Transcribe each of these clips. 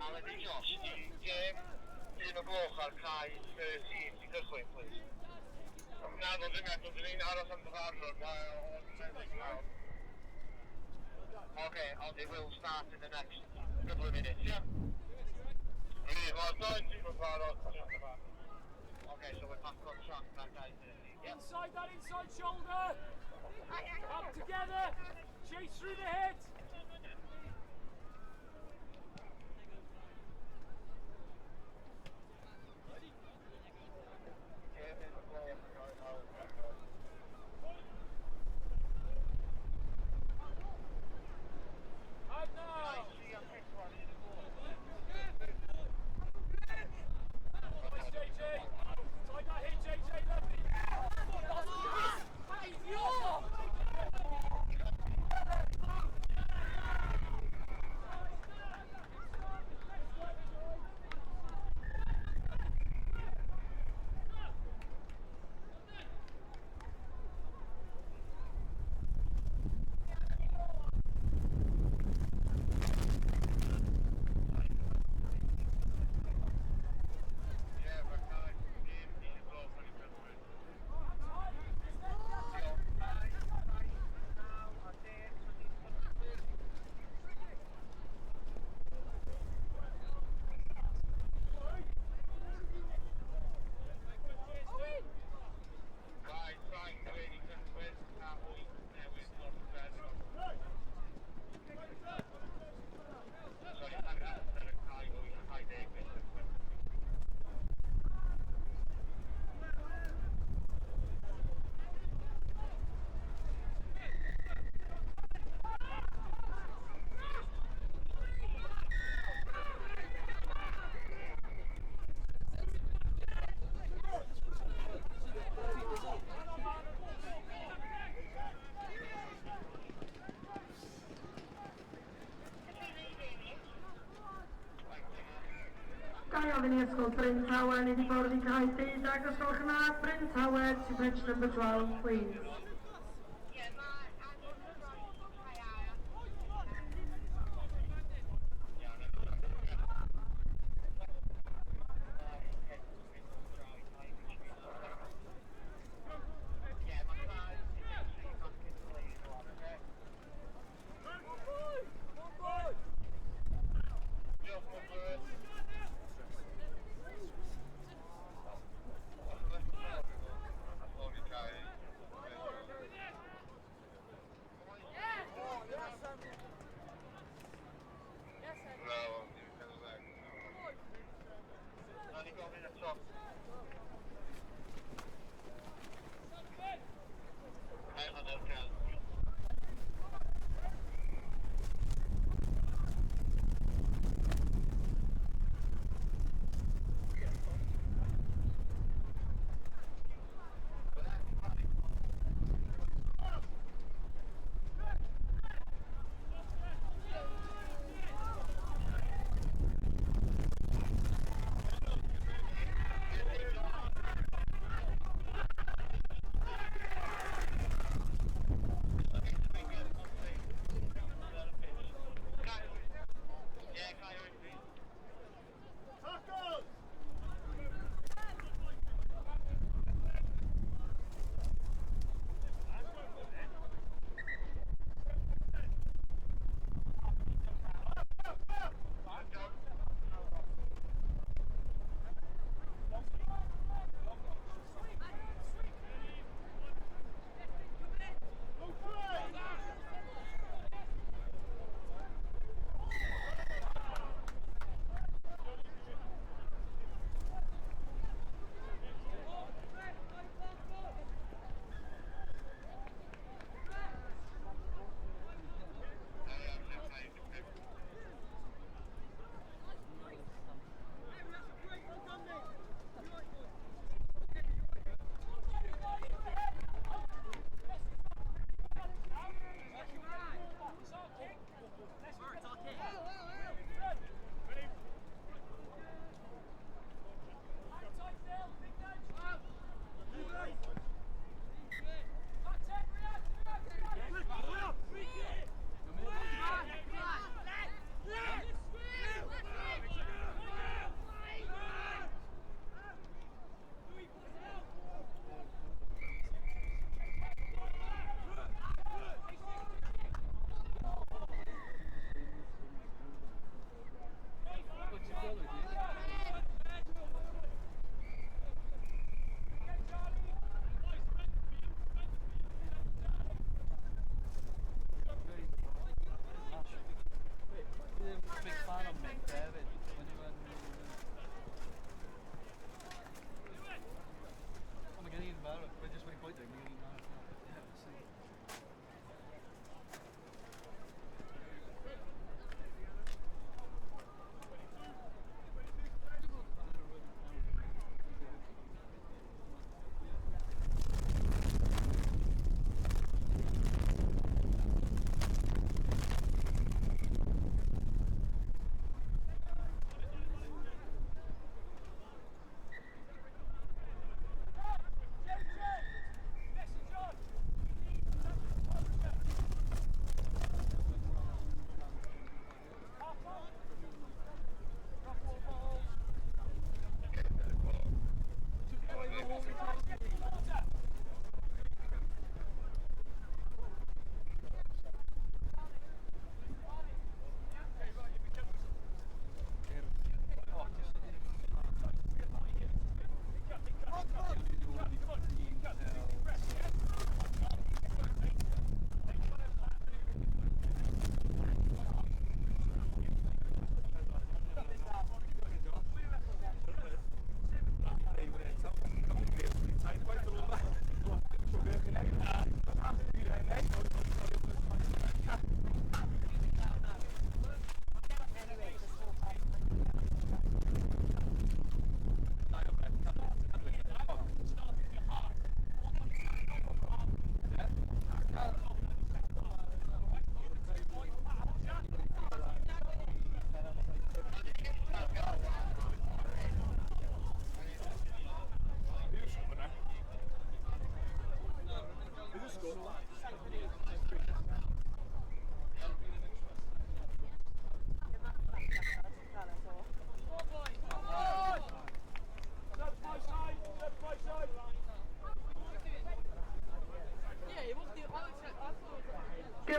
Alan i Josh, un o gloch ar cae sy'n cychwyn, please. Na, dod ni'n aros am dyfarnwr, Okay, it will start in the next couple of minutes, yeah? Okay, so we're back on track, that guy's yeah. Inside that inside shoulder! Up together! Chase through the head! Up now! Nice, JJ! Tight that hit, JJ, lovely! That is yours! Gai ofyn i ysgol Bryn Tawen i ffwrdd i Caerdydd ac os gwelwch yn dda, Bryn Tawen to bench number 12, please.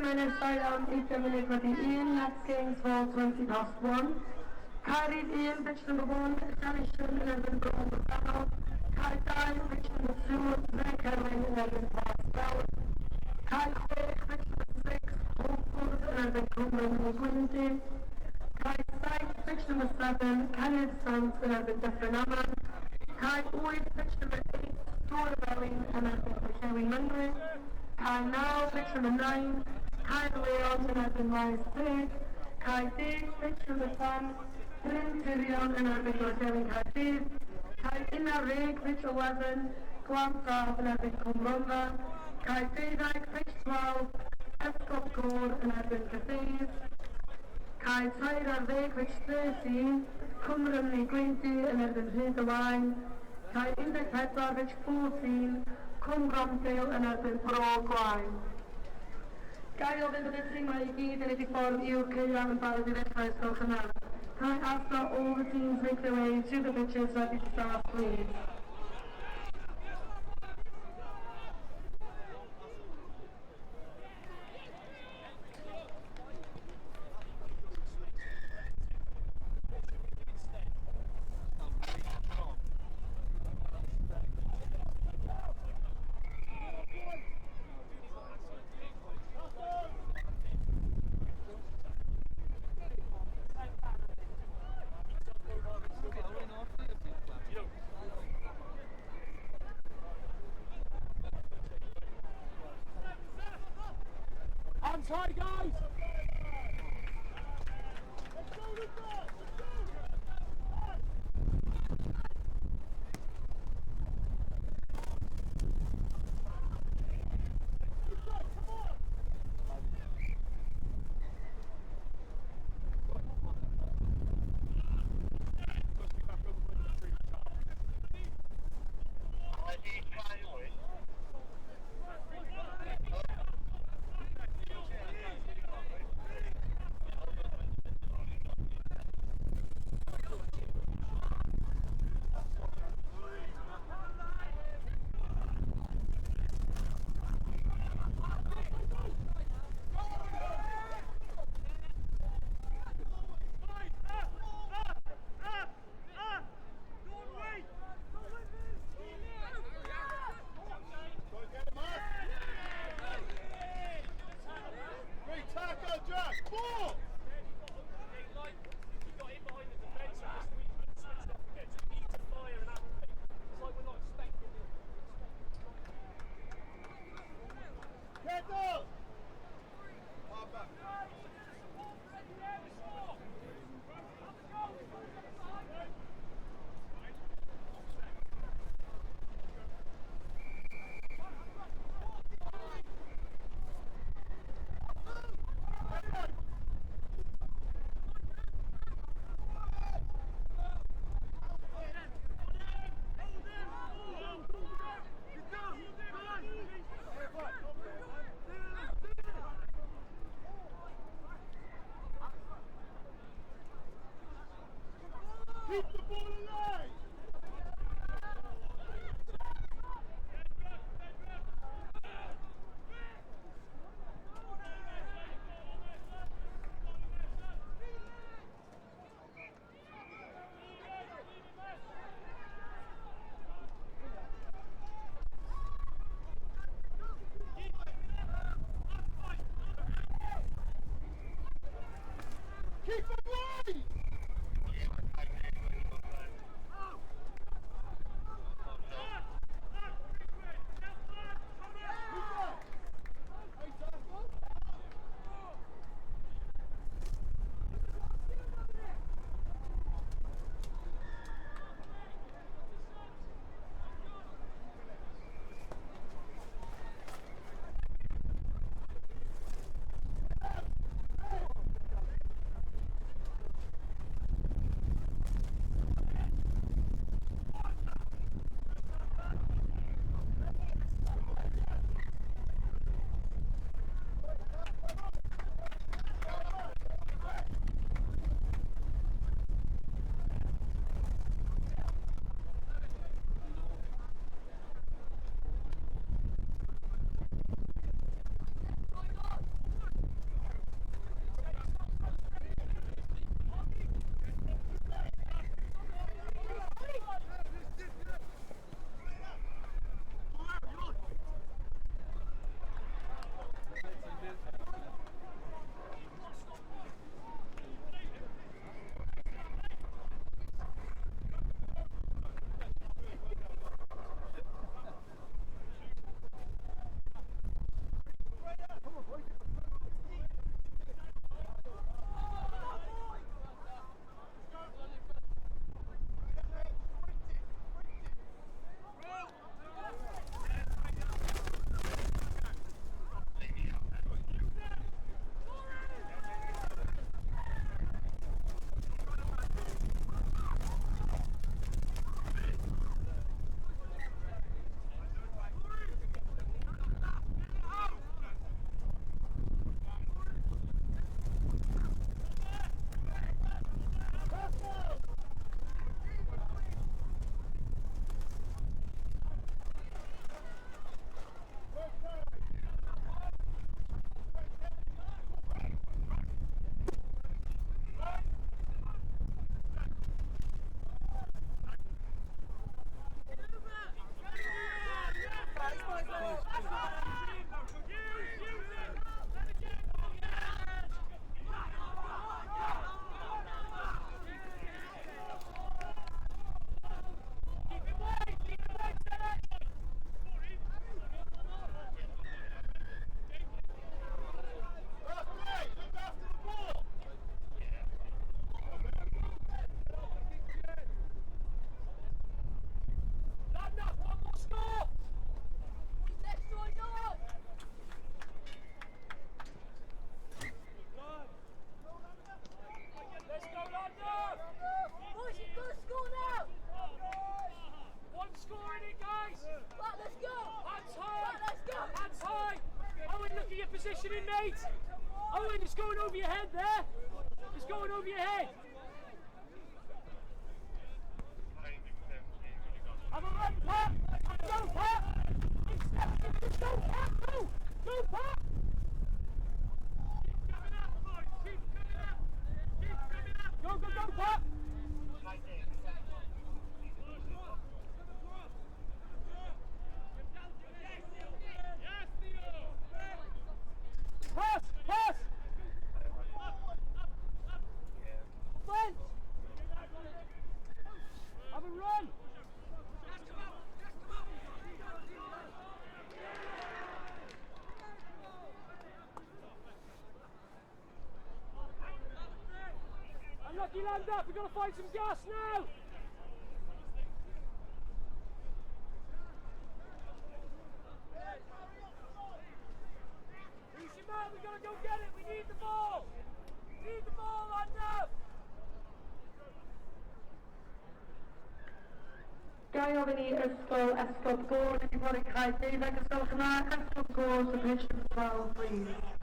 minutes down, 8 minutes with the Ian, next game's for 20 past 1. Carried Ian, pitch number 1, Danny Shun, and Evan Brown with Dano. Kai Dye, pitch number 2, Zach Kerwin, and Evan Pascal. Kai Quake, pitch number 6, Hopeful, and Evan Coleman with Windy. Kai Syke, pitch number 7, Kenneth Sands, and Evan Defrinaman. Kai Oid, pitch number 8, Dora Belling, and Evan Kerry Mundry. Kai Now, pitch number 9, Kai Leon, and Evan Rice 3. Kai D, pitch number 10, Bryn Tyrion, and Evan Gorgelling Kai D. Kai Ina Rig, pitch 11, Glam Saab, and Evan Cumrumba. Kai Daydyke, pitch 12, Escott Gore, and Evan Cathays. Kai Tyra Rig, pitch 13, Cumrun Lee Greenty, and Evan Hazelwine. Kai Index Petra, pitch 14, Cumbromdale, and Evan Pro Gwine. Gael fynd yn tîm mae I gyd yn ei ffordd i'w caeau yn barod i'r dechrau ysgolch yna. Can I ask that all the teams make their way to the pitches ready to start, please? Hands high, guys! Keep the ball alive! Keep it alive! ahead. Have a run, Pat. Go, Pat. Just go, Pat. Go. Go, Pat. Keep coming up, boys. Keep coming up. Keep coming up. Go, go, go, Pat. Pass, pass. Front. Have a run. Unlucky, land up. We've got to find some gas now. We've got to go get it. We need the ball. We need the ball, land up. Gai ofyn i ysgol Esgob Gold wedi bod yn cael deuddeg ysgol yma. Esgob Gold, submission 12, please.